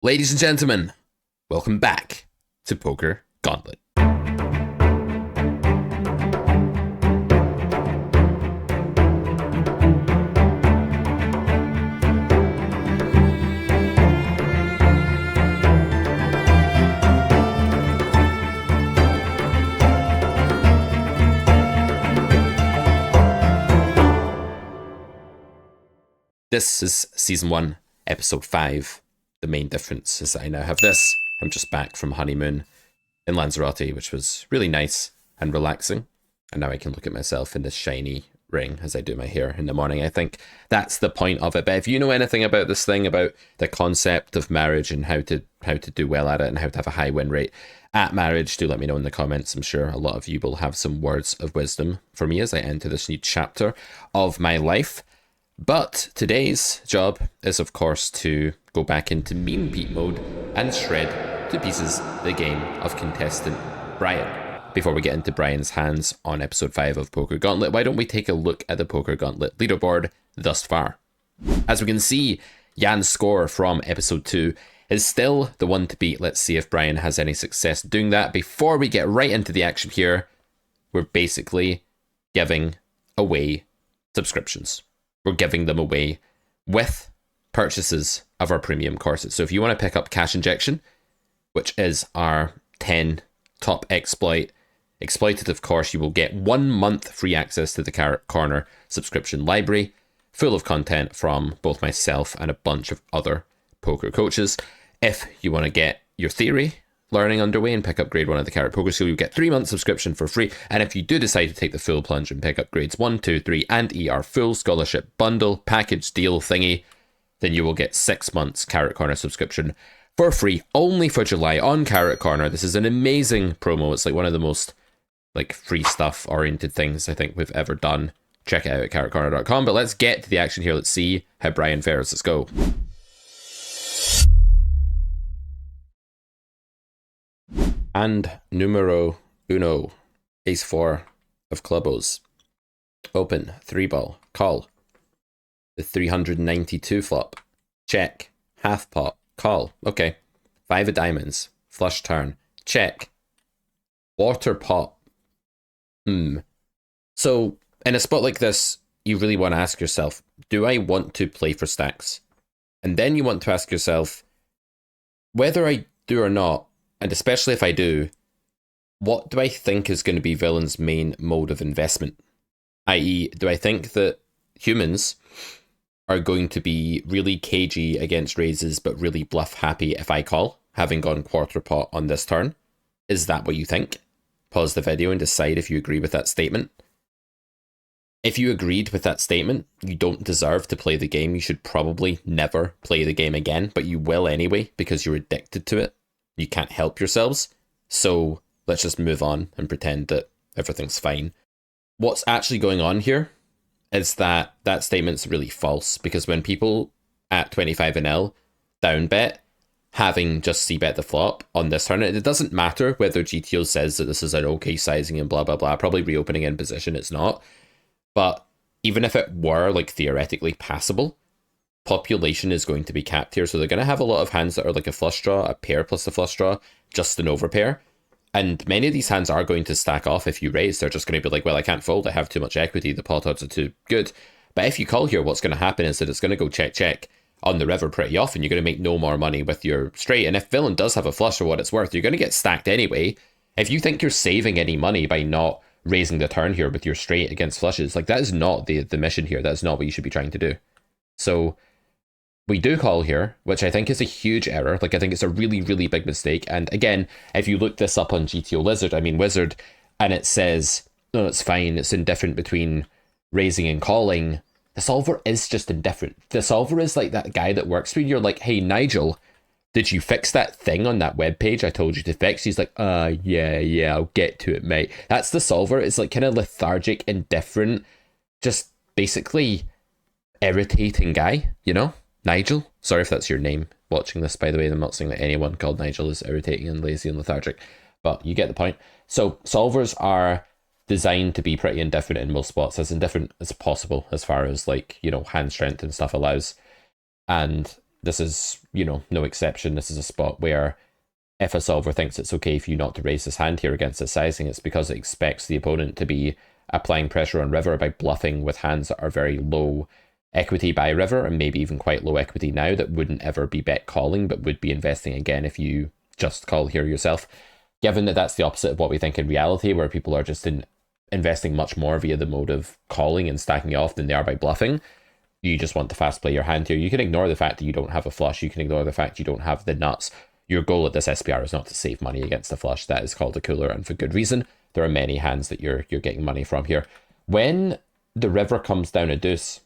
Ladies and gentlemen, welcome back to Poker Gauntlet. This is Season 1, Episode 5. The main difference is that I now have this. I'm just back from honeymoon in Lanzarote, which was really nice and relaxing. And now I can look at myself in this shiny ring as I do my hair in the morning. I think that's the point of it. But if you know anything about this thing, about the concept of marriage and how to do well at it and how to have a high win rate at marriage, do let me know in the comments. I'm sure a lot of you will have some words of wisdom for me as I enter this new chapter of my life. But today's job is, of course, to go back into Mean Pete mode and shred to pieces the game of contestant Brian. Before we get into Brian's hands on episode 5 of Poker Gauntlet, why don't we take a look at the Poker Gauntlet leaderboard thus far? As we can see, Jan's score from episode 2 is still the one to beat. Let's see if Brian has any success doing that. Before we get right into the action here, we're basically giving away subscriptions. We're giving them away with purchases of our premium courses. So if you want to pick up Cash Injection, which is our 10 top exploitative course, you will get 1 month free access to the Carrot Corner subscription library, full of content from both myself and a bunch of other poker coaches. If you want to get your theory learning underway and pick up grade 1 of the Carrot Poker School, you get 3 months subscription for free. And if you do decide to take the full plunge and pick up grades 1, 2, 3 and ER full scholarship bundle package deal thingy, then you will get 6 months Carrot Corner subscription for free only for July on Carrot Corner. This is an amazing promo. It's like one of the most free stuff oriented things I think we've ever done. Check it out at carrotcorner.com. But let's get to the action here. Let's see how Brian fares. Let's go. And numero uno, ace 4 of clubos. Open, 3-ball, call. The 392 flop, check. Half pot, call. Okay. 5 of diamonds, flush turn, check. Water pot. So, in a spot like this, you really want to ask yourself, do I want to play for stacks? And then you want to ask yourself, whether I do or not, and especially if I do, what do I think is going to be Villain's main mode of investment? I.e., do I think that humans are going to be really cagey against raises but really bluff happy if I call, having gone quarter pot on this turn? Is that what you think? Pause the video and decide if you agree with that statement. If you agreed with that statement, you don't deserve to play the game. You should probably never play the game again, but you will anyway because you're addicted to it. You can't help yourselves. So let's just move on and pretend that everything's fine. What's actually going on here is that that statement's really false, because when people at 25 and L down bet, having just c-bet the flop on this turn, it doesn't matter whether GTO says that this is an okay sizing and blah, blah, blah. Probably reopening in position, it's not. But even if it were theoretically passable, population is going to be capped here. So they're going to have a lot of hands that are like a flush draw, a pair plus a flush draw, just an overpair. And many of these hands are going to stack off if you raise. They're just going to be like, well, I can't fold. I have too much equity. The pot odds are too good. But if you call here, what's going to happen is that it's going to go check, check on the river pretty often. You're going to make no more money with your straight. And if Villain does have a flush for what it's worth, you're going to get stacked anyway. If you think you're saving any money by not raising the turn here with your straight against flushes, that is not the mission here. That's not what you should be trying to do. So we do call here, which I think is a huge error. I think it's a really, really big mistake. And again, if you look this up on GTO Wizard, and it says, no, it's fine, it's indifferent between raising and calling, the solver is just indifferent. The solver is like that guy that works for you. You're like, hey, Nigel, did you fix that thing on that webpage I told you to fix? He's like, yeah, I'll get to it, mate. That's the solver. It's kind of lethargic, indifferent, just basically irritating guy, you know? Nigel, sorry if that's your name watching this, by the way. I'm not saying that anyone called Nigel is irritating and lazy and lethargic, but you get the point. So solvers are designed to be pretty indifferent in most spots, as indifferent as possible as far as hand strength and stuff allows. And This is, you know, no exception. This is a spot where if a solver thinks it's okay for you not to raise this hand here against the sizing, it's because it expects the opponent to be applying pressure on river by bluffing with hands that are very low equity by river and maybe even quite low equity now that wouldn't ever be bet calling but would be investing again if you just call here yourself. Given that that's the opposite of what we think in reality, where people are just investing much more via the mode of calling and stacking it off than they are by bluffing, you just want to fast play your hand here. You can ignore the fact that you don't have a flush. You can ignore the fact you don't have the nuts. Your goal at this SPR is not to save money against a flush. That is called a cooler, and for good reason. There are many hands that you're getting money from here. When the river comes down a deuce,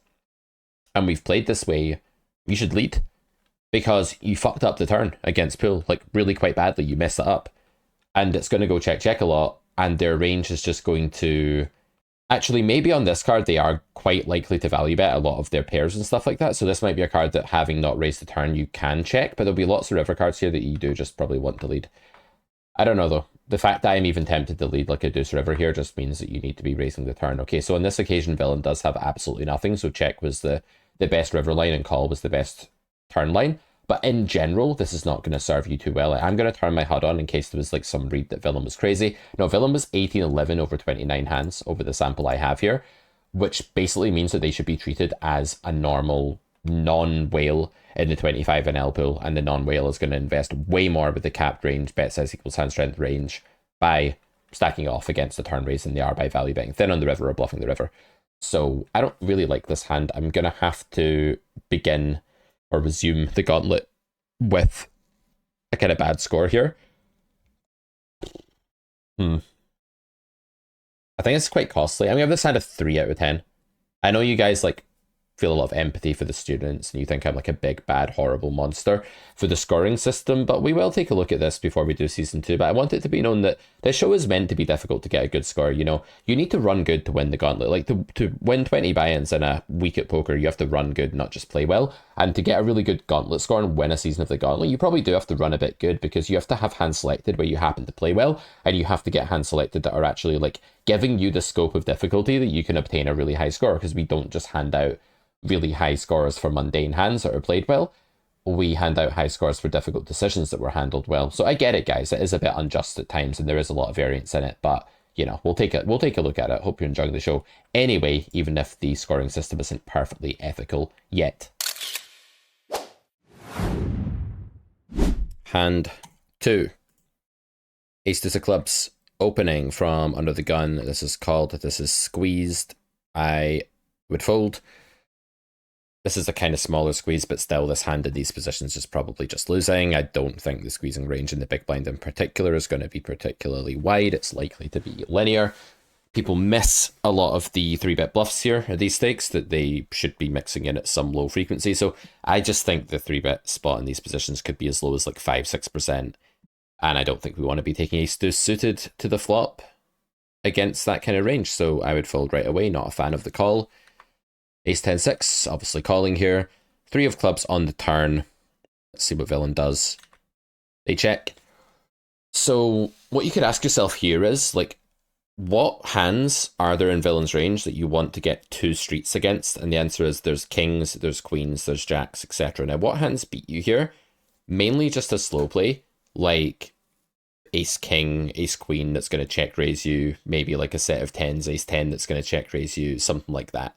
and we've played this way, you should lead, because you fucked up the turn against pool, like really quite badly. You messed it up, and it's going to go check a lot, and their range is just going to... Actually, maybe on this card, they are quite likely to value bet a lot of their pairs and stuff like that. So this might be a card that, having not raised the turn, you can check, but there'll be lots of river cards here that you do just probably want to lead. I don't know, though. The fact that I'm even tempted to lead like a deuce river here just means that you need to be raising the turn. Okay, so on this occasion, villain does have absolutely nothing, so check was the best river line and call was the best turn line. But in general, this is not going to serve you too well. I'm going to turn my HUD on in case there was like some read that villain was crazy. No, villain was 18-11 over 29 hands over the sample I have here, which basically means that they should be treated as a normal non-whale in the 25 NL pool, and the non-whale is going to invest way more with the capped range, bet size equals hand strength range, by stacking off against the turn raise than they are by value betting thin on the river or bluffing the river. So I don't really like this hand. I'm going to have to begin or resume the gauntlet with a kind of bad score here. I think it's quite costly. I mean, I've this hand a 3 out of 10. I know you guys like feel a lot of empathy for the students and you think I'm like a big, bad, horrible monster for the scoring system, but we will take a look at this before we do season 2. But I want it to be known that this show is meant to be difficult to get a good score. You know, you need to run good to win the gauntlet. Like to win 20 buy-ins in a week at poker, you have to run good, not just play well. And to get a really good gauntlet score and win a season of the gauntlet, you probably do have to run a bit good, because you have to have hands selected where you happen to play well, and you have to get hands selected that are actually like giving you the scope of difficulty that you can obtain a really high score, because we don't just hand out really high scores for mundane hands that are played well. We hand out high scores for difficult decisions that were handled well. So I get it, guys. It is a bit unjust at times, and there is a lot of variance in it, but you know, we'll take a look at it. Hope you're enjoying the show anyway, even if the scoring system isn't perfectly ethical yet. Hand 2. Ace deuce of clubs, opening from under the gun. This is squeezed. I would fold. This is a kind of smaller squeeze, but still this hand in these positions is probably just losing. I don't think the squeezing range in the big blind in particular is going to be particularly wide. It's likely to be linear. People miss a lot of the 3-bet bluffs here at these stakes that they should be mixing in at some low frequency. So I just think the 3-bet spot in these positions could be as low as like 5-6%. And I don't think we want to be taking ace deuce suited to the flop against that kind of range. So I would fold right away, not a fan of the call. Ace 10-6, obviously calling here. 3 of clubs on the turn. Let's see what villain does. They check. So what you could ask yourself here is, like, what hands are there in villain's range that you want to get 2 streets against? And the answer is there's kings, there's queens, there's jacks, etc. Now, what hands beat you here? Mainly just a slow play, like ace king, ace queen that's going to check raise you, maybe like a set of 10s, ace 10 that's going to check raise you, something like that.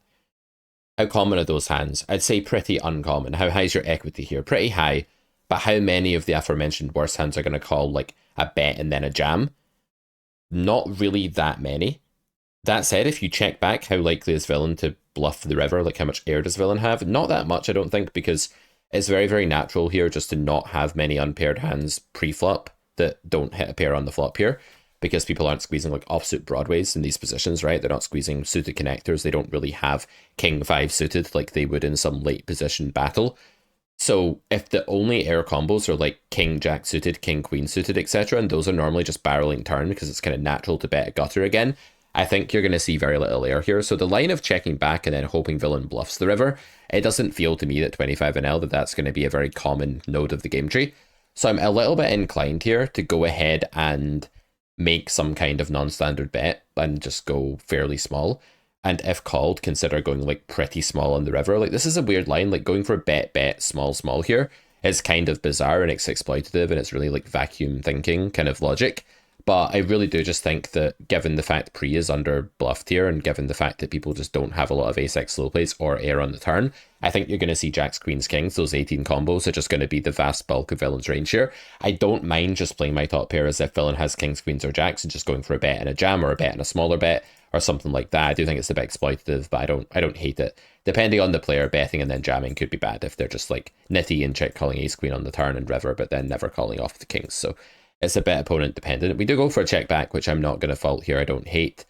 How common are those hands? I'd say pretty uncommon. How high is your equity here? Pretty high, but how many of the aforementioned worst hands are going to call like a bet and then a jam? Not really that many. That said, if you check back, how likely is villain to bluff the river? Like, how much air does villain have? Not that much, I don't think, because it's very, very natural here just to not have many unpaired hands pre-flop that don't hit a pair on the flop here, because people aren't squeezing like offsuit broadways in these positions, right? They're not squeezing suited connectors. They don't really have king 5 suited like they would in some late position battle. So if the only air combos are like king jack suited, king queen suited, etc., and those are normally just barreling turn because it's kind of natural to bet a gutter again, I think you're going to see very little air here. So the line of checking back and then hoping villain bluffs the river, it doesn't feel to me that 25 NL that that's going to be a very common node of the game tree. So I'm a little bit inclined here to go ahead and make some kind of non-standard bet and just go fairly small. And if called, consider going like pretty small on the river. Like this is a weird line, like going for bet, small, small here is kind of bizarre and it's exploitative and it's really like vacuum thinking kind of logic. But I really do just think that given the fact Pre is under bluffed here and given the fact that people just don't have a lot of ace-x slow plays or air on the turn, I think you're going to see jacks, queens, kings. Those 18 combos are just going to be the vast bulk of villain's range here. I don't mind just playing my top pair as if villain has kings, queens, or jacks and just going for a bet and a jam or a bet and a smaller bet or something like that. I do think it's a bit exploitative, but I don't hate it. Depending on the player, betting and then jamming could be bad if they're just like nitty and check calling ace queen on the turn and river, but then never calling off the kings. So it's a bit opponent dependent. We do go for a check back, which I'm not going to fault here. I don't hate.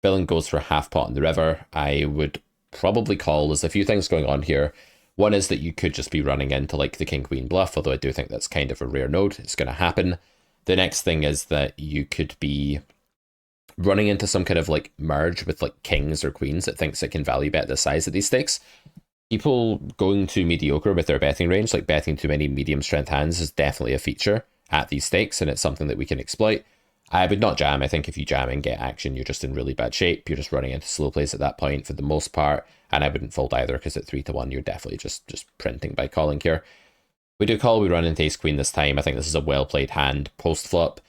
Villain goes for a half pot in the river. I would probably call. There's a few things going on here. One is that you could just be running into like the king queen bluff, although I do think that's kind of a rare node. It's going to happen. The next thing is that you could be running into some kind of like merge with like kings or queens that thinks it can value bet the size of these stakes. People going too mediocre with their betting range, like betting too many medium strength hands, is definitely a feature at these stakes, and it's something that we can exploit. I would not jam. I think if you jam and get action, you're just in really bad shape. You're just running into slow plays at that point for the most part, and I wouldn't fold either because at 3-1, you're definitely just printing by calling here. We do call, we run into ace queen this time. I think this is a well played hand post flop,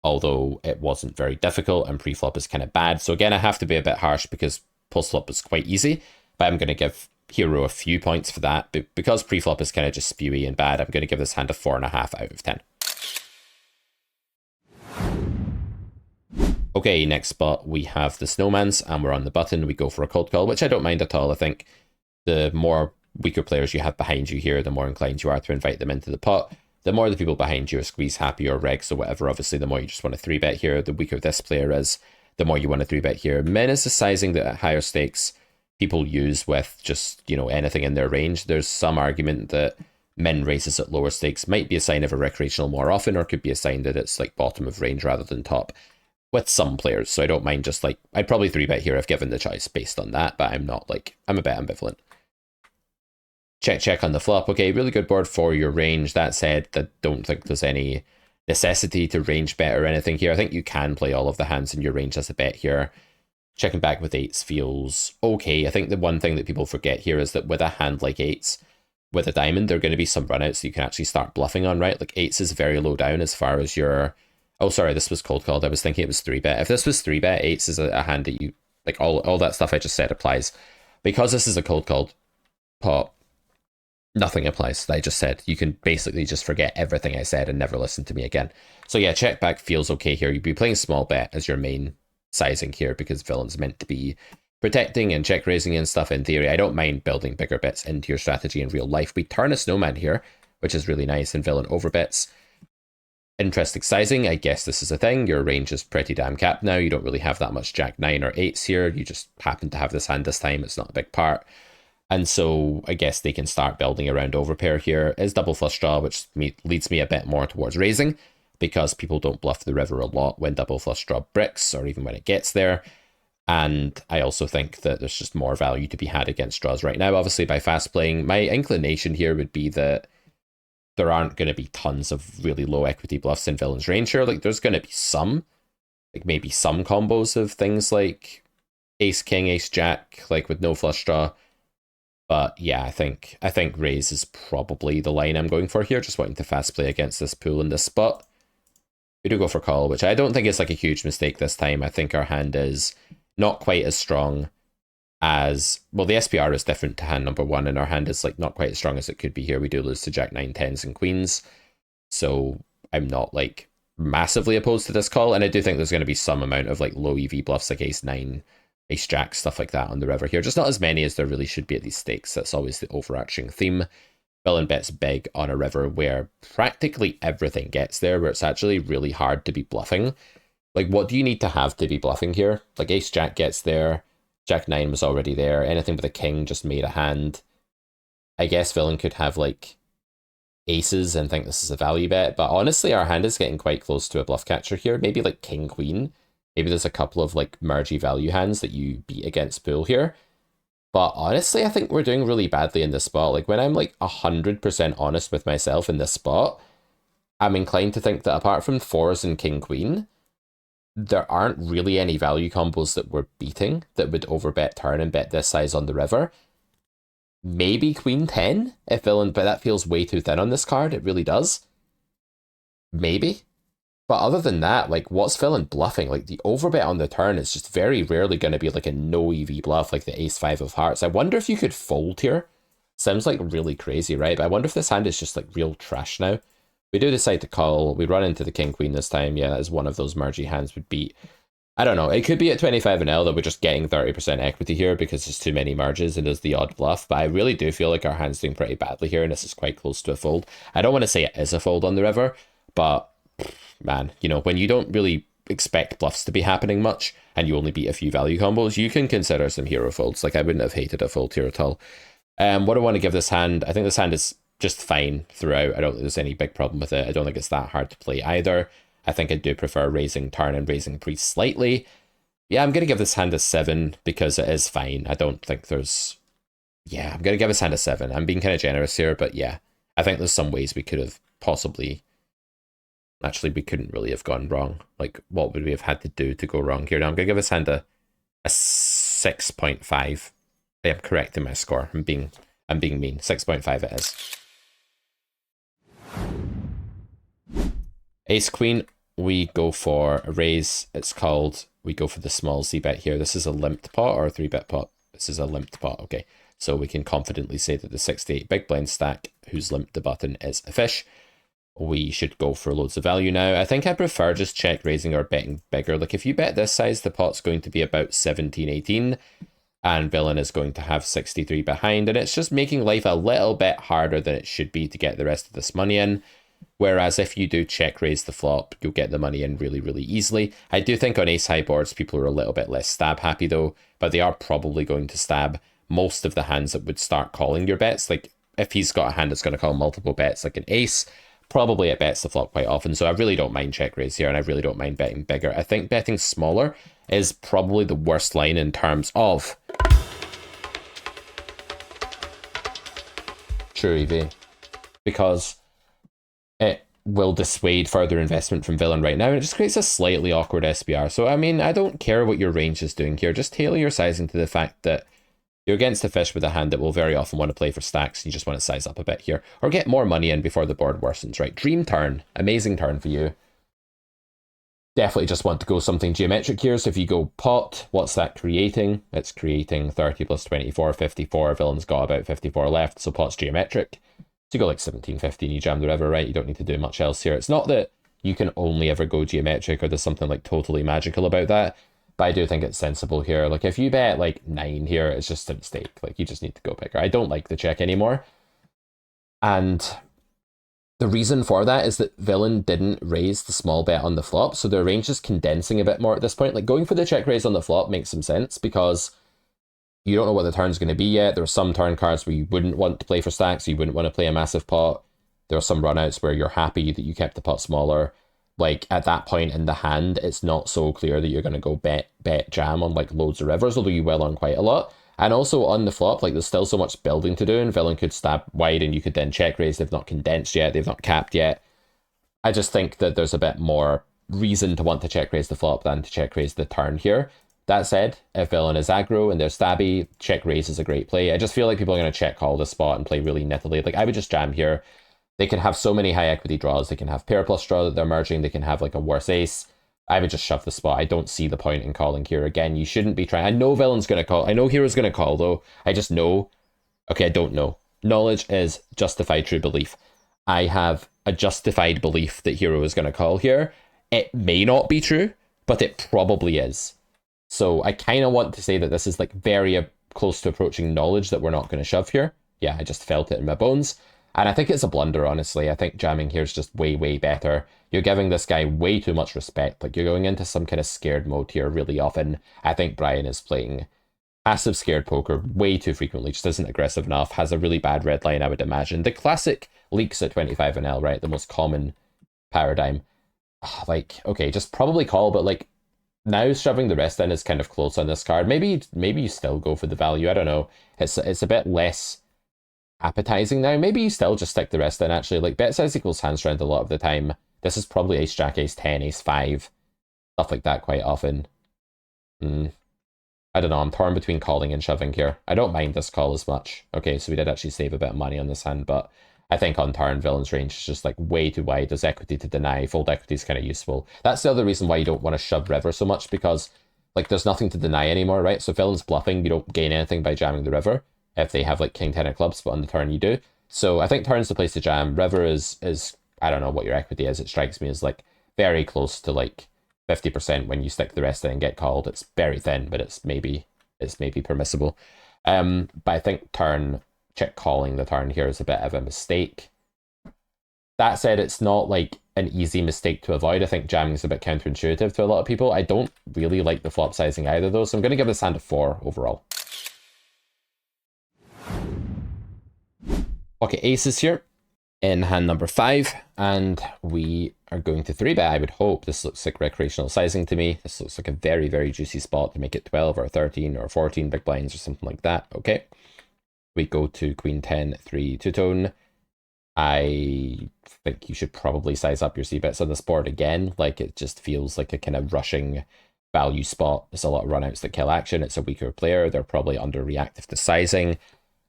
although it wasn't very difficult, and pre-flop is kind of bad. So again, I have to be a bit harsh because post-flop was quite easy, but I'm going to give Hero a few points for that. But because pre-flop is kind of just spewy and bad, I'm going to give this hand a 4.5 out of 10. Okay, next spot, we have the snowmans, and we're on the button. We go for a cold call, which I don't mind at all. I think the more weaker players you have behind you here, the more inclined you are to invite them into the pot. The more the people behind you are squeeze happy or regs or whatever, obviously, the more you just want to 3-bet here. The weaker this player is, the more you want to 3-bet here. Min is the sizing that at higher stakes people use with just, you know, anything in their range. There's some argument that min raises at lower stakes might be a sign of a recreational more often, or could be a sign that it's like bottom of range rather than top with some players. So I don't mind just like, I'd probably 3-bet here if given the choice based on that, but I'm not like, I'm a bit ambivalent. Check on the flop. Okay, really good board for your range. That said, I don't think there's any necessity to range bet or anything here. I think you can play all of the hands in your range as a bet here. Checking back with eights feels okay. I think the one thing that people forget here is that with a hand like eights, with a diamond, there are going to be some runouts that you can actually start bluffing on, right? Like eights is very low down as far as your... Oh, sorry, this was cold called. I was thinking it was 3-bet. If this was 3-bet, eights is a hand that you... Like all that stuff I just said applies. Because this is a cold called pot, nothing applies that I just said. You can basically just forget everything I said and never listen to me again. So yeah, check back feels okay here. You'd be playing small bet as your main sizing here because villain's meant to be protecting and check raising and stuff in theory. I don't mind building bigger bets into your strategy in real life. We turn a snowman here, which is really nice, and villain overbets. Interesting sizing. I guess this is a thing. Your range is pretty damn capped now. You don't really have that much jack 9 or 8s here. You just happen to have this hand this time. It's not a big part. And so I guess they can start building around overpair here. Is double flush draw, which leads me a bit more towards raising, because people don't bluff the river a lot when double flush draw bricks, or even when it gets there. And I also think that there's just more value to be had against draws right now, obviously, by fast playing. My inclination here would be that there aren't going to be tons of really low equity bluffs in villain's range here. Like, there's going to be some, like maybe some combos of things like ace king, ace jack, like with no flush draw. But yeah, I think raise is probably the line I'm going for here, just wanting to fast play against this pool in this spot. We do go for call, which I don't think is like a huge mistake this time. I think our hand is not quite as strong as, well, the SPR is different to hand number 1, and our hand is like not quite as strong as it could be here. We do lose to jack 9, 10s and queens, so I'm not like massively opposed to this call, and I do think there's going to be some amount of like low EV bluffs like ace 9, ace jack, stuff like that on the river here. Just not as many as there really should be at these stakes. That's always the overarching theme. Villain bets big on a river where practically everything gets there, where it's actually really hard to be bluffing. Like, what do you need to have to be bluffing here? Like, ace jack gets there, jack 9 was already there, anything with a king just made a hand. I guess villain could have like aces and think this is a value bet, but honestly our hand is getting quite close to a bluff catcher here. Maybe like king queen. Maybe there's a couple of like mergy value hands that you beat against pool here. But honestly, I think we're doing really badly in this spot. Like, when I'm like 100% honest with myself in this spot, I'm inclined to think that apart from 4s and king queen, there aren't really any value combos that we're beating that would overbet turn and bet this size on the river. Maybe Queen 10 if villain, but that feels way too thin on this card. It really does. Maybe. But other than that, like, what's villain bluffing? Like, the overbet on the turn is just very rarely going to be like a no EV bluff, like the ace 5 of hearts. I wonder if you could fold here. Sounds like really crazy, right? But I wonder if this hand is just like real trash now. We do decide to call. We run into the king queen this time. Yeah, that is one of those mergy hands would beat. I don't know. It could be at 25 and L that we're just getting 30% equity here because there's too many merges and there's the odd bluff. But I really do feel like our hand's doing pretty badly here, and this is quite close to a fold. I don't want to say it is a fold on the river, but man, you know, when you don't really expect bluffs to be happening much and you only beat a few value combos, you can consider some hero folds. Like, I wouldn't have hated a fold here at all. What do I want to give this hand? I think this hand is just fine throughout. I don't think there's any big problem with it. I don't think it's that hard to play either. I think I do prefer raising turn and raising priest slightly. Yeah, I'm going to give this hand a 7 because it is fine. I don't think there's... Yeah, I'm going to give this hand a 7. I'm being kind of generous here, but yeah. I think there's some ways we could have possibly... Actually, we couldn't really have gone wrong. Like, what would we have had to do to go wrong here? Now, I'm going to give this hand a 6.5. I am correct in my score. I'm being mean. 6.5 it is. Ace Queen, we go for a raise. It's called, we go for the small C bet here. This is a limped pot or a 3-bet pot? This is a limped pot, okay. So we can confidently say that the 68 big blind stack, who's limped the button, is a fish. We should go for loads of value now. I think I prefer just check raising or betting bigger. Like, if you bet this size, the pot's going to be about 17, 18, and villain is going to have 63 behind, and it's just making life a little bit harder than it should be to get the rest of this money in. Whereas if you do check raise the flop, you'll get the money in really, really easily. I do think on ace high boards, people are a little bit less stab happy though, but they are probably going to stab most of the hands that would start calling your bets. Like, if he's got a hand that's going to call multiple bets, like an ace, probably it bets the flop quite often. So I really don't mind check raise here, and I really don't mind betting bigger. I think betting smaller is probably the worst line in terms of true EV, because it will dissuade further investment from villain right now, and it just creates a slightly awkward SPR. So, I mean, I don't care what your range is doing here. Just tailor your sizing to the fact that you're against a fish with a hand that will very often want to play for stacks, and you just want to size up a bit here. Or get more money in before the board worsens, right? Dream turn. Amazing turn for you. Definitely just want to go something geometric here. So if you go pot, what's that creating? It's creating 30 plus 24, 54. Villain's got about 54 left, so pot's geometric. So you go like 17, 15, you jam the river, right? You don't need to do much else here. It's not that you can only ever go geometric or there's something like totally magical about that, but I do think it's sensible here. Like, if you bet like 9 here, it's just a mistake. Like, you just need to go bigger. I don't like the check anymore. And the reason for that is that villain didn't raise the small bet on the flop, so the range is condensing a bit more at this point. Like, going for the check raise on the flop makes some sense because you don't know what the turn's going to be yet. There are some turn cards where you wouldn't want to play for stacks, so you wouldn't want to play a massive pot. There are some runouts where you're happy that you kept the pot smaller. Like, at that point in the hand, it's not so clear that you're going to go bet jam on like loads of rivers, although you will on quite a lot. And also on the flop, like, there's still so much building to do, and villain could stab wide and you could then check raise. They've not condensed yet, they've not capped yet. I just think that there's a bit more reason to want to check raise the flop than to check raise the turn here. That said, if villain is aggro and they're stabby, check raise is a great play. I just feel like people are going to check call this spot and play really nittily. Like, I would just jam here. They can have so many high equity draws. They can have pair plus draw that they're merging. They can have like a worse ace. I would just shove the spot. I don't see the point in calling here. Again, you shouldn't be trying. I know villain's going to call. I know hero's going to call though. I just know. Okay, I don't know. Knowledge is justified true belief. I have a justified belief that hero is going to call here. It may not be true, but it probably is. So I kind of want to say that this is like very close to approaching knowledge that we're not going to shove here. Yeah, I just felt it in my bones. And I think it's a blunder, honestly. I think jamming here is just way, way better. You're giving this guy way too much respect. Like, you're going into some kind of scared mode here really often. I think Brian is playing passive scared poker way too frequently, just isn't aggressive enough, has a really bad red line, I would imagine. The classic leaks at 25 and L, right? The most common paradigm. Like, okay, just probably call, but like, now shoving the rest in is kind of close on this card. Maybe you still go for the value. I don't know. It's a bit less appetizing now. Maybe you still just stick the rest in, actually. Like, bet size equals hand strength a lot of the time. This is probably ace jack, ace 10, ace 5. stuff like that quite often. I don't know, I'm torn between calling and shoving here. I don't mind this call as much. Okay, so we did actually save a bit of money on this hand, but I think on turn, villain's range is just like way too wide. There's equity to deny. Fold equity is kind of useful. That's the other reason why you don't want to shove river so much, because like there's nothing to deny anymore, right? So villain's bluffing, you don't gain anything by jamming the river if they have like king 10 of clubs, but on the turn you do. So I think turn's the place to jam. River is I don't know what your equity is. It strikes me as like very close to like 50% when you stick the rest in and get called. It's very thin, but it's maybe permissible. But I think turn check calling the turn here is a bit of a mistake. That said, it's not like an easy mistake to avoid. I think jamming is a bit counterintuitive to a lot of people. I don't really like the flop sizing either though, so I'm going to give this hand a 4 overall. Pocket aces here in hand number 5, and we are going to 3-bet, I would hope. This looks like recreational sizing to me. This looks like a very, very juicy spot to make it 12 or 13 or 14 big blinds or something like that. Okay. We go to queen 10, 3 two-tone. I think you should probably size up your c-bets on this board again. Like, it just feels like a kind of rushing value spot. There's a lot of runouts that kill action. It's a weaker player. They're probably underreactive to sizing.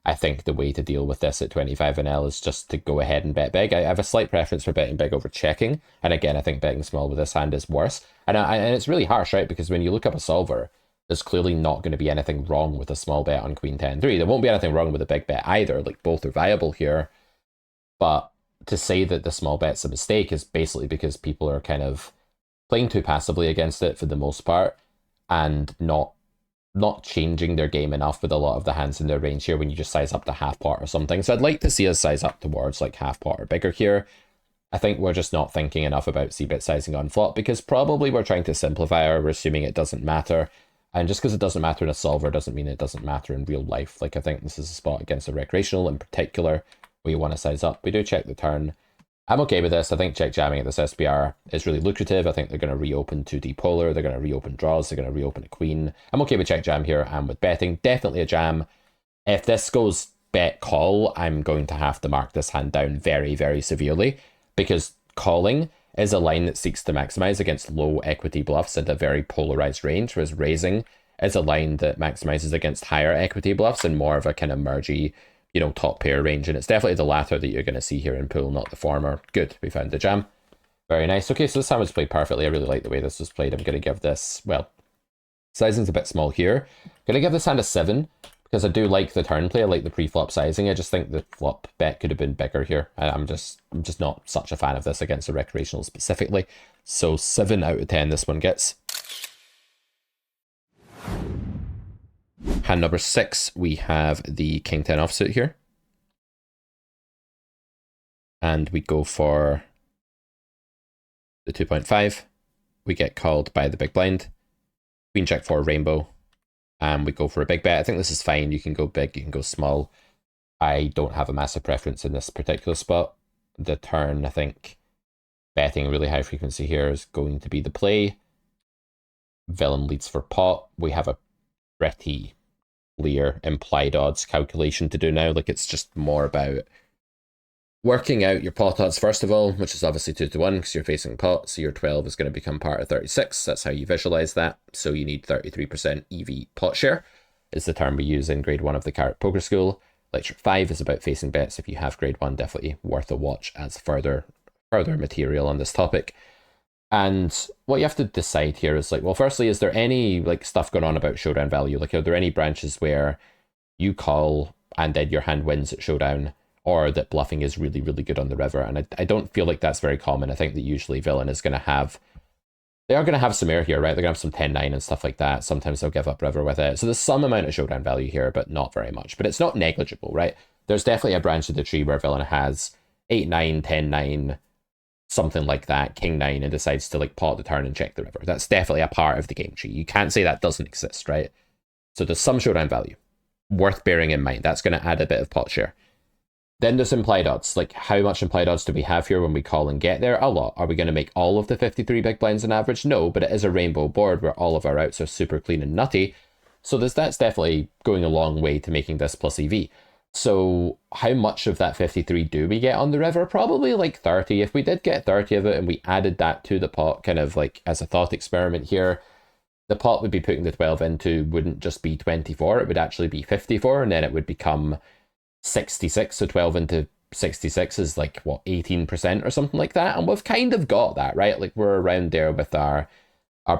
I think the way to deal with this at 25 NL is just to go ahead and bet big. I have a slight preference for betting big over checking. And again, I think betting small with this hand is worse. And it's really harsh, right? Because when you look up a solver, there's clearly not going to be anything wrong with a small bet on queen 10-3. There won't be anything wrong with a big bet either. Like, both are viable here. But to say that the small bet's a mistake is basically because people are kind of playing too passively against it for the most part and not changing their game enough with a lot of the hands in their range here when you just size up to half pot or something. So I'd like to see us size up towards like half pot or bigger here. I think we're just not thinking enough about c-bet sizing on flop because probably we're trying to simplify or we're assuming it doesn't matter. And just because it doesn't matter in a solver doesn't mean it doesn't matter in real life. Like, I think this is a spot against a recreational in particular where you want to size up. We do check the turn. I'm okay with this. I think check jamming at this SPR is really lucrative. I think they're going to reopen 2D polar. They're going to reopen draws. They're going to reopen a queen. I'm okay with check jam here and with betting. Definitely a jam. If this goes bet call, I'm going to have to mark this hand down very, very severely because calling is a line that seeks to maximize against low equity bluffs and a very polarized range, whereas raising is a line that maximizes against higher equity bluffs and more of a kind of mergy, you know, top pair range. And it's definitely the latter that you're going to see here in pool, not the former. Good, we found the jam. Very nice. Okay, so this hand was played perfectly. I really like the way this was played. I'm going to give this, well, sizing's a bit small here. I'm going to give this hand a 7 because I do like the turn play. I like the pre-flop sizing. I just think the flop bet could have been bigger here. I'm just not such a fan of this against a recreational specifically. So 7 out of 10 this one gets. Hand number 6, we have the king 10 offsuit here. And we go for the 2.5. We get called by the big blind. Queen check 4 rainbow. And we go for a big bet. I think this is fine. You can go big, you can go small. I don't have a massive preference in this particular spot. The turn, I think, betting really high frequency here is going to be the play. Villain leads for pot. We have a pretty clear implied odds calculation to do now. Like, it's just more about working out your pot odds first of all, which is obviously 2-1 because you're facing pot, so your 12 is going to become part of 36. That's how you visualize that. So you need 33% EV pot share is the term we use in grade 1 of the Carrot Poker School. Lecture 5 is about facing bets. If you have grade 1, definitely worth a watch as further material on this topic. And what you have to decide here is like, well, firstly, is there any like stuff going on about showdown value? Like, are there any branches where you call and then your hand wins at showdown, or that bluffing is really, really good on the river? And I don't feel like that's very common. I think that usually villain is going to have, they are going to have some air here, right? They're going to have some 10-9 and stuff like that. Sometimes they'll give up river with it. So there's some amount of showdown value here, but not very much. But it's not negligible, right? There's definitely a branch of the tree where villain has 8-9, 10-9, something like that, king 9, and decides to like pot the turn and check the river. That's definitely a part of the game tree. You can't say that doesn't exist, right? So there's some showdown value worth bearing in mind. That's going to add a bit of pot share. Then there's implied odds. Like, how much implied odds do we have here when we call and get there? A lot. Are we going to make all of the 53 big blinds on average? No, but it is a rainbow board where all of our outs are super clean and nutty. So that's definitely going a long way to making this plus EV. So how much of that 53 do we get on the river? Probably like 30. If we did get 30 of it and we added that to the pot, kind of like as a thought experiment here, the pot would be putting the 12 into wouldn't just be 24, it would actually be 54, and then it would become 66. So 12 into 66 is like, what, 18% or something like that? And we've kind of got that, right? Like we're around there with our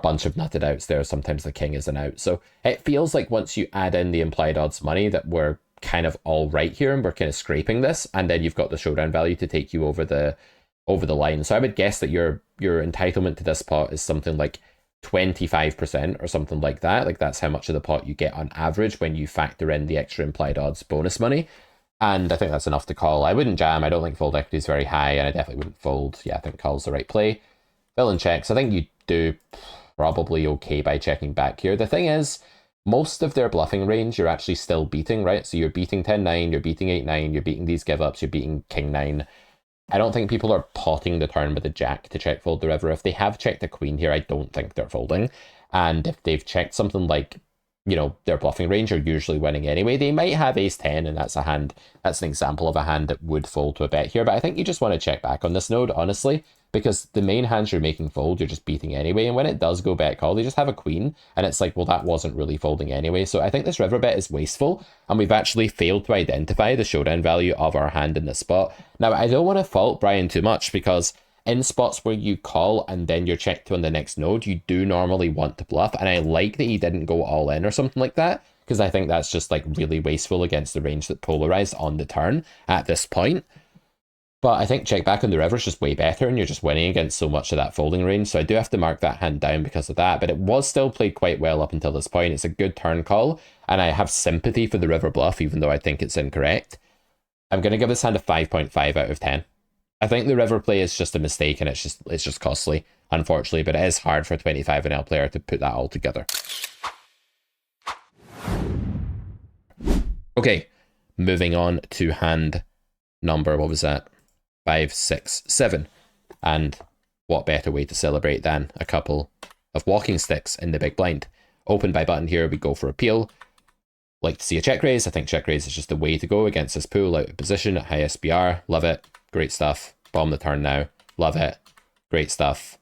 bunch of nutted outs there. Sometimes the king is an out. So it feels like once you add in the implied odds money that we're kind of all right here and we're kind of scraping this, and then you've got the showdown value to take you over the line. So I would guess that your entitlement to this pot is something like 25% or something like that. Like that's how much of the pot you get on average when you factor in the extra implied odds bonus money. And I think that's enough to call. I wouldn't jam. I don't think fold equity is very high, and I definitely wouldn't fold. Yeah, I think call's the right play. Villain checks. I think you do probably okay by checking back here. The thing is, most of their bluffing range you're actually still beating, right? So you're beating 10-9, you're beating 8-9, you're beating these give-ups, you're beating king-9. I don't think people are potting the turn with a jack to check fold the river. If they have checked a queen here, I don't think they're folding. And if they've checked something like, you know, their bluffing range are usually winning anyway, they might have ace-10, and that's an example of a hand that would fold to a bet here. But I think you just want to check back on this node, honestly, because the main hands you're making fold, you're just beating anyway. And when it does go bet call, they just have a queen, and it's like, well, that wasn't really folding anyway. So I think this river bet is wasteful, and we've actually failed to identify the showdown value of our hand in this spot. Now, I don't want to fault Brian too much, because in spots where you call and then you're checked to on the next node, you do normally want to bluff. And I like that he didn't go all in or something like that, because I think that's just like really wasteful against the range that polarized on the turn at this point. But I think check back on the river is just way better, and you're just winning against so much of that folding range. So I do have to mark that hand down because of that. But it was still played quite well up until this point. It's a good turn call, and I have sympathy for the river bluff, even though I think it's incorrect. I'm going to give this hand a 5.5 out of 10. I think the river play is just a mistake, and it's just costly, unfortunately. But it is hard for a 25NL player to put that all together. Okay, moving on to hand number, what was that? 5, 6, 7. And what better way to celebrate than a couple of walking sticks in the big blind. Open by button here, we go for appeal. Like to see a check raise. I think check raise is just the way to go against this pool out of position at high SBR. Love it. Great stuff. Bomb the turn now. Love it. Great stuff.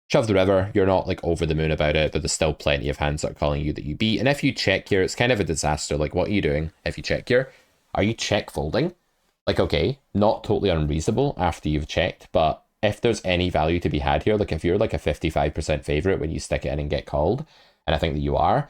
Shove the river. You're not like over the moon about it, but there's still plenty of hands that are calling you that you beat. And if you check here, it's kind of a disaster. Like, what are you doing if you check here? Are you check folding? Like, okay, not totally unreasonable after you've checked, but if there's any value to be had here, like if you're like a 55% favorite when you stick it in and get called, and I think that you are,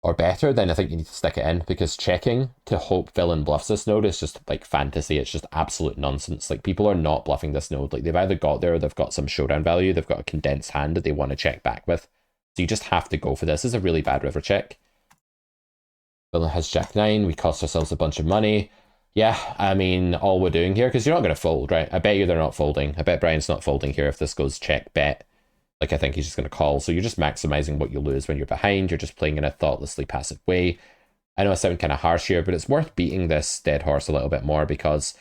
or better, then I think you need to stick it in, because checking to hope villain bluffs this node is just like fantasy. It's just absolute nonsense. Like, people are not bluffing this node. Like, they've either got there or they've got some showdown value. They've got a condensed hand that they want to check back with. So you just have to go for this. This is a really bad river check. Villain has jack 9. We cost ourselves a bunch of money. Yeah, I mean, all we're doing here, because you're not going to fold, right? I bet you they're not folding. I bet Brian's not folding here if this goes check bet. Like, I think he's just going to call. So you're just maximizing what you lose when you're behind. You're just playing in a thoughtlessly passive way. I know I sound kind of harsh here, but it's worth beating this dead horse a little bit more, because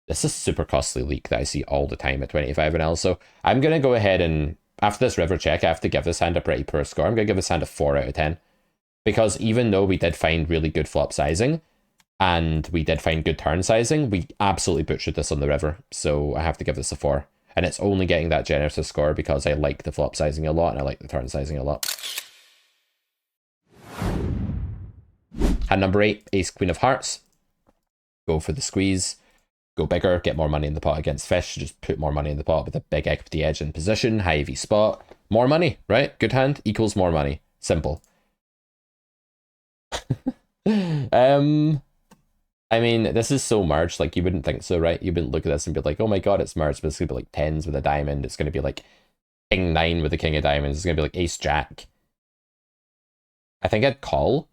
this is a super costly leak that I see all the time at 25NL. So I'm going to go ahead and, after this river check, I have to give this hand a pretty poor score. I'm going to give this hand a 4 out of 10. Because even though we did find really good flop sizing, and we did find good turn sizing, we absolutely butchered this on the river. So I have to give this a 4. And it's only getting that generous a score because I like the flop sizing a lot and I like the turn sizing a lot. Hand number 8, ace queen of hearts. Go for the squeeze. Go bigger, get more money in the pot against fish. Just put more money in the pot with a big equity edge in position. High EV spot. More money, right? Good hand equals more money. Simple. I mean, this is so merged, like, you wouldn't think so, right? You wouldn't look at this and be like, oh my god, it's merged, but it's going to be like 10s with a diamond. It's going to be like king 9 with the king of diamonds. It's going to be like ace jack. I think I'd call,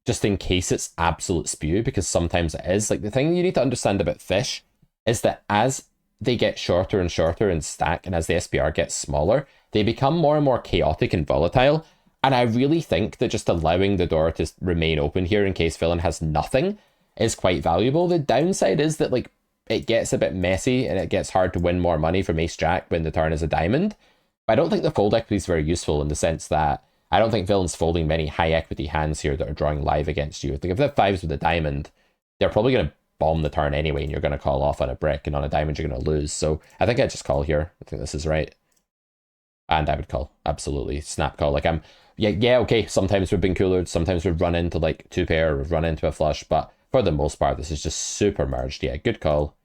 just in case it's absolute spew, because sometimes it is. Like, the thing you need to understand about fish is that as they get shorter and shorter in stack, and as the SPR gets smaller, they become more and more chaotic and volatile. And I really think that just allowing the door to remain open here in case villain has nothing is quite valuable. The downside is that, like, it gets a bit messy and it gets hard to win more money from ace jack when the turn is a diamond. But I don't think the fold equity is very useful, in the sense that I don't think villain's folding many high equity hands here that are drawing live against you. Like, if they have 5s with a diamond, they're probably going to bomb the turn anyway, and you're going to call off on a brick, and on a diamond you're going to lose. So I think I just call here. I think this is right. And I would call, absolutely. Snap call. Like, yeah, okay, sometimes we've been coolered, sometimes we've run into like two pair, or we've run into a flush, but for the most part, this is just super merged. Yeah, good call.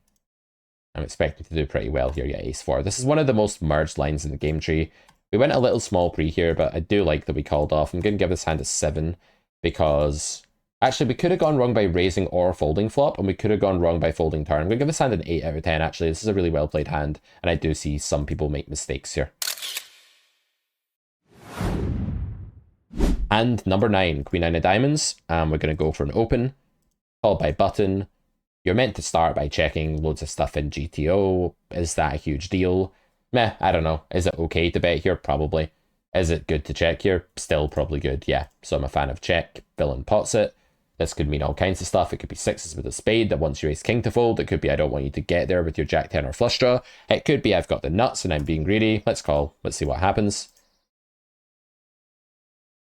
I'm expecting to do pretty well here. Yeah, ace four. This is one of the most merged lines in the game tree. We went a little small pre here, but I do like that we called off. I'm going to give this hand a 7 because actually we could have gone wrong by raising or folding flop, and we could have gone wrong by folding turn. I'm going to give this hand an 8 out of 10 actually. This is a really well played hand, and I do see some people make mistakes here. And number 9, Queen 9 of diamonds, and we're going to go for an open, called by button. You're meant to start by checking loads of stuff in GTO. Is that a huge deal? Meh, I don't know. Is it okay to bet here? Probably. Is it good to check here? Still probably good, yeah. So I'm a fan of check. Villain pots it. This could mean all kinds of stuff. It could be sixes with a spade that wants your ace king to fold. It could be I don't want you to get there with your jack 10 or flush draw. It could be I've got the nuts and I'm being greedy. Let's call. Let's see what happens.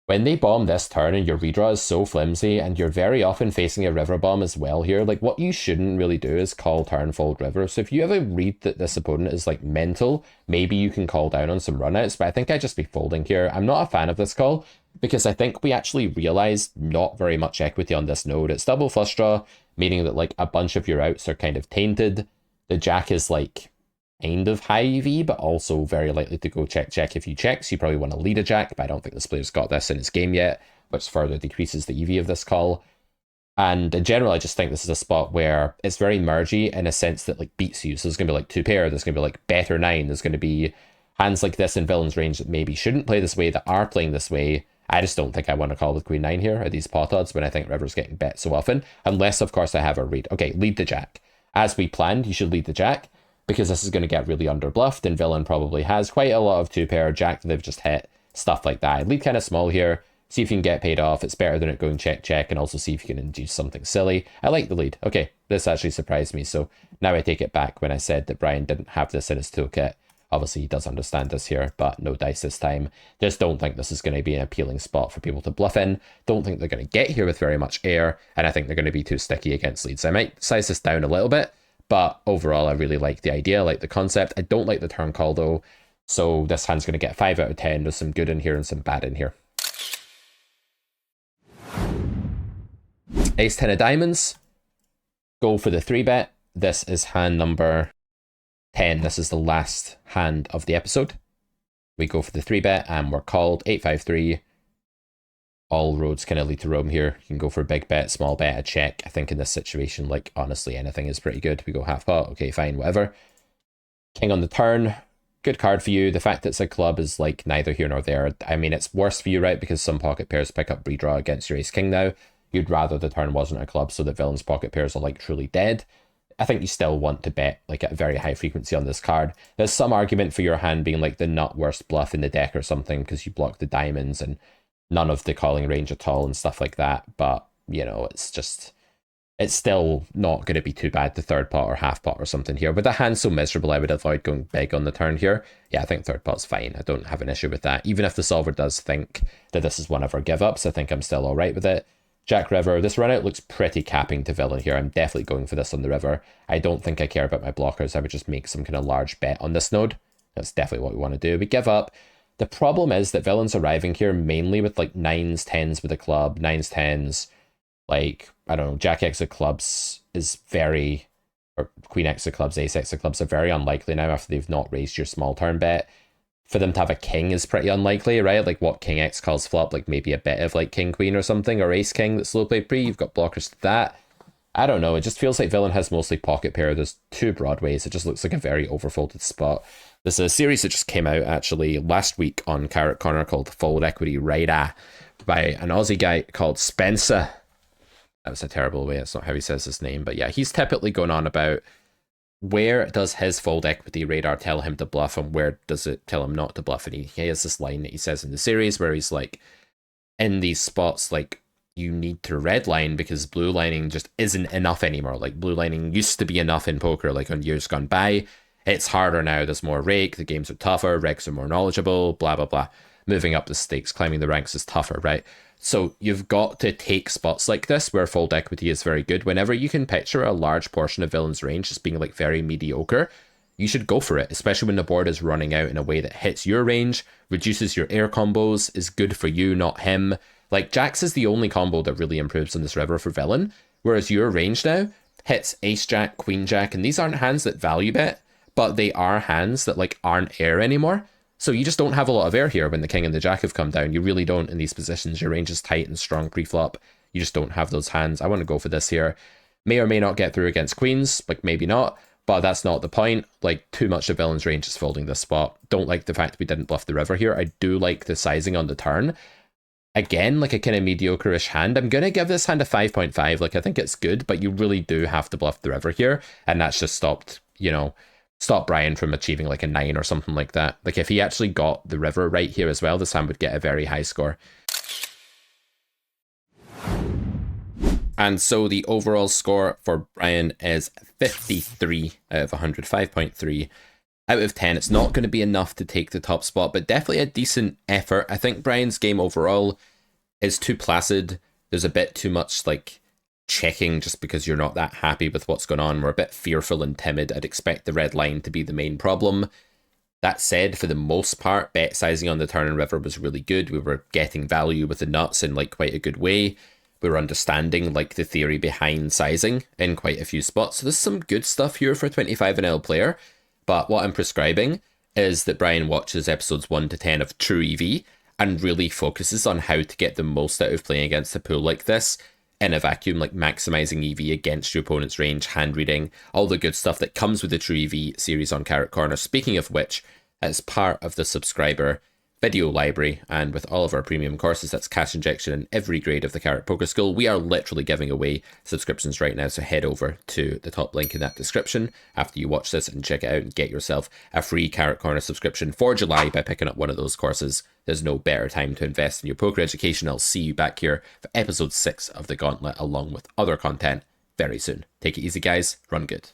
When they bomb this turn and your redraw is so flimsy and you're very often facing a river bomb as well here, like what you shouldn't really do is call turn fold river. So if you have a read that this opponent is like mental, maybe you can call down on some runouts, but I think I'd just be folding here. I'm not a fan of this call because I think we actually realize not very much equity on this node. It's double flush draw, meaning that like a bunch of your outs are kind of tainted. The jack is like kind of high EV, but also very likely to go check check if you check, so you probably want to lead a jack, but I don't think this player's got this in his game yet, which further decreases the EV of this call. And in general, I just think this is a spot where it's very mergy in a sense that like beats you. So there's going to be like two pair, there's going to be like better 9, there's going to be hands like this in villain's range that maybe shouldn't play this way, that are playing this way. I just don't think I want to call with Queen 9 here at these pot odds when I think river's getting bet so often, unless of course I have a read. Okay, lead the jack. As we planned, you should lead the jack, because this is going to get really underbluffed, and villain probably has quite a lot of two pair jack that they've just hit, stuff like that. Lead kind of small here, see if you can get paid off. It's better than it going check check, and also see if you can induce something silly. I like the lead. Okay, this actually surprised me, so now I take it back when I said that Brian didn't have this in his toolkit. Obviously he does understand this here, but no dice this time. Just don't think this is going to be an appealing spot for people to bluff in. Don't think they're going to get here with very much air, and I think they're going to be too sticky against leads. I might size this down a little bit, but overall, I really like the idea, I like the concept. I don't like the turn call though, so this hand's going to get 5 out of 10. There's some good in here and some bad in here. Ace 10 of diamonds. Go for the 3-bet. This is hand number 10. This is the last hand of the episode. We go for the 3-bet and we're called 8-5-3. All roads kind of lead to Rome here. You can go for a big bet, small bet, a check. I think in this situation, like, honestly, anything is pretty good. We go half pot. Okay, fine, whatever. King on the turn. Good card for you. The fact that it's a club is, like, neither here nor there. I mean, it's worse for you, right? Because some pocket pairs pick up redraw against your ace king now. You'd rather the turn wasn't a club so that villain's pocket pairs are, like, truly dead. I think you still want to bet, like, at a very high frequency on this card. There's some argument for your hand being, like, the not worst bluff in the deck or something because you block the diamonds and none of the calling range at all and stuff like that, but you know, it's still not going to be too bad, the third pot or half pot or something here. With a hand so miserable, I would avoid going big on the turn here. Yeah, I think third pot's fine. I don't have an issue with that. Even if the solver does think that this is one of our give ups, I think I'm still all right with it. Jack river, this run out looks pretty capping to villain here. I'm definitely going for this on the river. I don't think I care about my blockers. I would just make some kind of large bet on this node. That's definitely what we want to do. We give up. The problem is that villain's arriving here mainly with like 9s, 10s with a club, 9s, 10s, like, I don't know, Jack X of clubs is very, or Queen X of clubs, Ace X of clubs are very unlikely now after they've not raised your small turn bet. For them to have a king is pretty unlikely, right? Like what King X calls flop, like maybe a bit of like King Queen or something, or Ace King that's slow play pre, you've got blockers to that. I don't know, it just feels like villain has mostly pocket pair. There's 2 broadways, it just looks like a very overfolded spot. There's a series that just came out actually last week on Carrot Corner called Fold Equity Right by an Aussie guy called Spencer. That was a terrible way, that's not how he says his name, but yeah, he's typically going on about where does his fold equity radar tell him to bluff and where does it tell him not to bluff. And he has this line that he says in the series where he's like, in these spots, like, you need to redline because blue lining just isn't enough anymore. Like, blue lining used to be enough in poker, like on years gone by. It's harder now, there's more rake, the games are tougher, regs are more knowledgeable, blah, blah, blah. moving up the stakes, climbing the ranks is tougher, right? So you've got to take spots like this where fold equity is very good. Whenever you can picture a large portion of villain's range as being like very mediocre, you should go for it, especially when the board is running out in a way that hits your range, reduces your air combos, is good for you, not him. Like, Jax is the only combo that really improves on this river for villain, whereas your range now hits Ace Jack, Queen Jack, and these aren't hands that value bet, but they are hands that like aren't air anymore. So you just don't have a lot of air here when the King and the Jack have come down. You really don't in these positions. Your range is tight and strong pre-flop. You just don't have those hands. I want to go for this here. May or may not get through against queens, like maybe not. But that's not the point. Like, too much of villain's range is folding this spot. Don't like the fact we didn't bluff the river here. I do like the sizing on the turn. Again, like a kind of mediocre-ish hand. I'm going to give this hand a 5.5. Like, I think it's good, but you really do have to bluff the river here. And that's just stopped, you know, stopped Brian from achieving like a 9 or something like that. Like, if he actually got the river right here as well, this hand would get a very high score. And so the overall score for Brian is 53 out of 100, 5.3 out of 10. It's not going to be enough to take the top spot, but definitely a decent effort. I think Brian's game overall is too placid. There's a bit too much like checking just because you're not that happy with what's going on. We're a bit fearful and timid. I'd expect the red line to be the main problem. That said, for the most part, bet sizing on the turn and river was really good. We were getting value with the nuts in like quite a good way. We were understanding like the theory behind sizing in quite a few spots. So there's some good stuff here for a 25 and L player. But what I'm prescribing is that Brian watches episodes 1 to 10 of True EV and really focuses on how to get the most out of playing against a pool like this in a vacuum, like maximizing EV against your opponent's range, hand reading, all the good stuff that comes with the True EV series on Carrot Corner. Speaking of which, as part of the subscriber video library and with all of our premium courses, that's cash injection in every grade of the Carrot Poker School, we are literally giving away subscriptions right now. So head over to the top link in that description after you watch this and check it out and get yourself a free Carrot Corner subscription for July by picking up one of those courses. There's no better time to invest in your poker education. I'll see you back here for episode 6 of the Gauntlet along with other content very soon. Take it easy, guys. Run good.